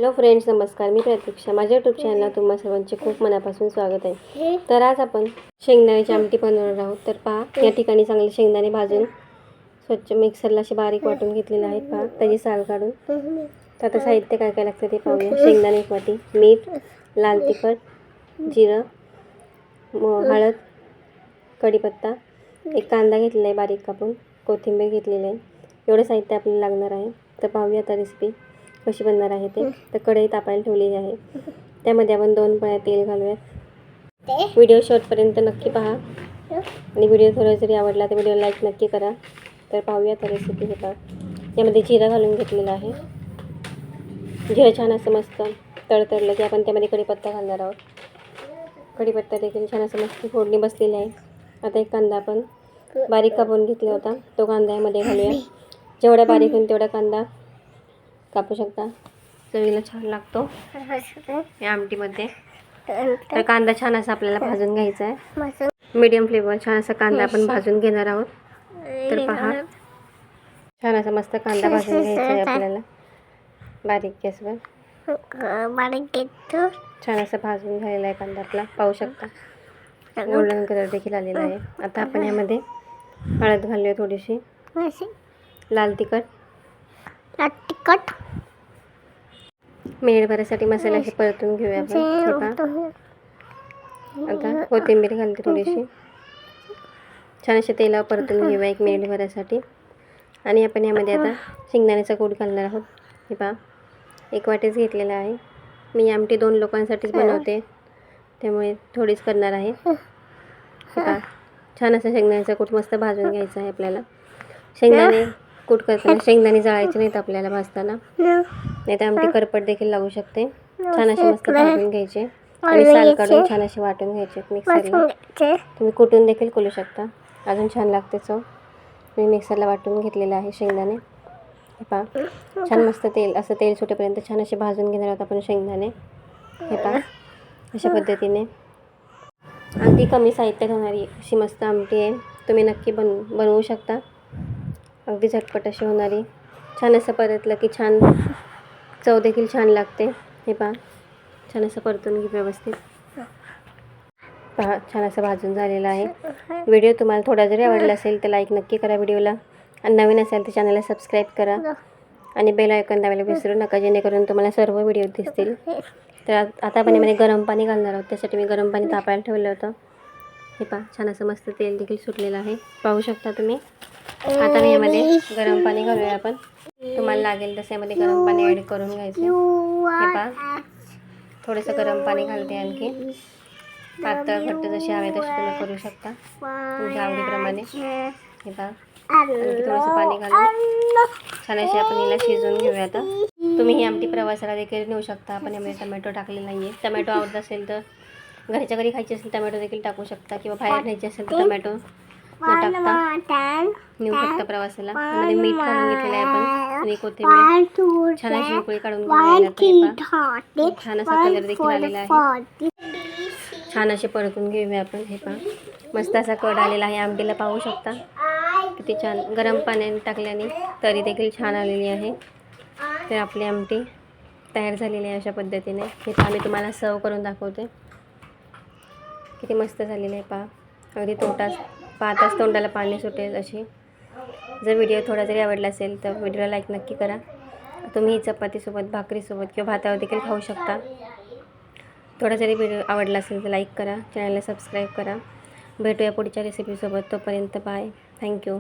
Hello friends, नमस्कार. मी प्रतीक्षा. माझ्या YouTube चॅनलला तुम्हा सर्वांचे खूप मनापासून स्वागत आहे. तर आज आपण शेंगदाण्याची आमटी बनवणार आहोत. तर पहा, या ठिकाणी चांगले शेंगदाणे भाजून स्वच्छ मिक्सरला असे बारीक वाटून घेतलेले आहेत. पहा, त्याची साल काढून. तर आता साहित्य काय काय लागतं ते पाहूया. शेंगदाणे 1 वाटी, मीठ, लाल तिखट, जिरं, हळद, कढीपत्ता, एक कांदा घेतलेला आहे बारीक कापून, कोथिंबीर घेतलेली आहे. एवढं साहित्य आपल्याला लागणार आहे. तर पाहूया आता रेसिपी कशी बनणार आहे ते. तर कढई तापायला ठेवलेली आहे. त्यामध्ये आपण 2 पळ्या तेल घालूयात. व्हिडिओ शेवटपर्यंत नक्की पहा आणि व्हिडिओ थोडा जरी आवडला तर व्हिडिओ लाईक नक्की करा. तर पाहूया तर रेसिपी हे पहा. यामध्ये जिरं घालून घेतलेलं आहे. जिरं छान असं मस्त तडतडलं की आपण त्यामध्ये कढीपत्ता घालणार आहोत. कढीपत्ता देखील छान असं मस्त फोडणी बसलेली आहे. आता एक कांदा आपण बारीक कापून घेतला होता, तो कांदा यामध्ये घालूया. जेवढा बारीक होईल तेवढा कांदा कापू शकता. चवीला छान लागतो या आमटीमध्ये. तर कांदा छान असा आपल्याला भाजून घ्यायचा आहे. मीडियम फ्लेमवर छान असा कांदा आपण भाजून घेणार आहोत. तर पहा, छान असा मस्त कांदा भाजून घ्यायचा आहे आपल्याला बारीक गॅसवर. छान असं भाजून झालेला आहे कांदा आपला, पाहू शकता. गोल्डन कलर देखील आलेला आहे. आता आपण यामध्ये हळद घालूया थोडीशी, लाल तिखट, मिनिटभरासाठी मसाला असे परतून घेऊया आपण. आता कोथिंबीर घालते थोडीशी. छान असे तेलावर परतून घेऊया 1 मिनिटभरासाठी. आणि आपण यामध्ये आता शेंगदाण्याचा कूट घालणार आहोत. हे पहा, 1 वाटीच घेतलेला आहे. मी आमटी 2 लोकांसाठीच बनवते, त्यामुळे थोडीच करणार आहे. हे पहा, छान असं शेंगदाण्याचा कूट मस्त भाजून घ्यायचा आहे आपल्याला. शेंगदाणे कूट करताना शेंगदाणे जाळायचे नाहीत आपल्याला भाजताना, नाही तर आमटी करपट देखील लागू शकते. छान असे मस्त भाजून घ्यायचे आणि साल काढून छान असे वाटून घ्यायचे मिक्सरला. तुम्ही कुटून देखील करू शकता, अजून छान लागते चव. मी मिक्सरला वाटून घेतलेलं आहे शेंगदाणे. हे पहा, छान मस्त असं तेल सुटेपर्यंत छान असे भाजून घेणार आहोत आपण शेंगदाणे. हे पहा, अशा पद्धतीने अगदी कमी साहित्यात होणारी अशी मस्त आमटी आहे. तुम्ही नक्की बनवू शकता. अगदी झटपट अशी होणारी. छान असं परतलं की छान चव देखील छान लागते. हे पहा, छान असं परतून घे व्यवस्थित. पहा, छान असं भाजून झालेलं आहे. व्हिडिओ तुम्हाला थोडा जरी आवडला असेल तर लाईक नक्की करा व्हिडिओला. आणि नवीन असेल तर चॅनलला सबस्क्राईब करा आणि बेल आयकॉन दाबायला विसरू नका, जेणेकरून तुम्हाला सर्व व्हिडिओ दिसतील. तर आता आपण यामध्ये गरम पाणी घालणार आहोत. त्यासाठी मी गरम पाणी तापायला ठेवलं होतं. हे पहा, छान असं मस्त तेल देखील सुटलेलं आहे, पाहू शकता तुम्ही. आता मी यामध्ये गरम पाणी घालूया आपण. तुम्हाला लागेल तसं यामध्ये गरम पाणी ॲड करून घ्यायचं. हे पहा, थोडंसं गरम पाणी घालते आणखी. पातळ घट्ट जशी हवे तशी तुम्ही करू शकता तुमच्या आवडीप्रमाणे. हे पहा, आणखी थोडंसं पाणी घालून छान अशी आपण हिला शिजवून घेऊया. आता तुम्ही ही आमटी प्रवासाला देखील नेऊ शकता. आपण यामध्ये टमॅटो टाकलेला नाही आहे. टमॅटो आवडत असेल तर घरच्या घरी खायची असेल टमॅटो देखील टाकू शकता, किंवा बाहेर न्यायची असेल तर टमॅटो न टाकता नेऊ शकता प्रवासाला. त्यामध्ये मीठ घालून घेतलेलं आहे आपण आणि कोथिंबीर. छान अशी उकळी काढून घेऊया. छान असा कलर देखील आलेला आहे. छान असे परतून घेऊया आपण. हे पहा, मस्त असा कड आलेला आहे आमटीला, पाहू शकता किती छान. गरम पाण्याने टाकल्याने तरी देखील छान आलेली आहे. तर आपली आमटी तयार झालेली आहे अशा पद्धतीने. हे पहा, मी तुम्हाला सर्व करून दाखवते. किती मस्त झालेली आहे पहा. अगदी पाहताच तोंडाला पाणी सुटेल अशी. जर व्हिडिओ थोडा जरी आवडला असेल तर व्हिडिओला लाईक नक्की करा. तुम्ही चपातीसोबत, भाकरीसोबत किंवा भातावर देखील खाऊ शकता. थोडा जरी व्हिडिओ आवडला असेल तर लाईक करा, चॅनलला सबस्क्राईब करा. भेटूया पुढच्या रेसिपीसोबत. तोपर्यंत बाय. थँक्यू.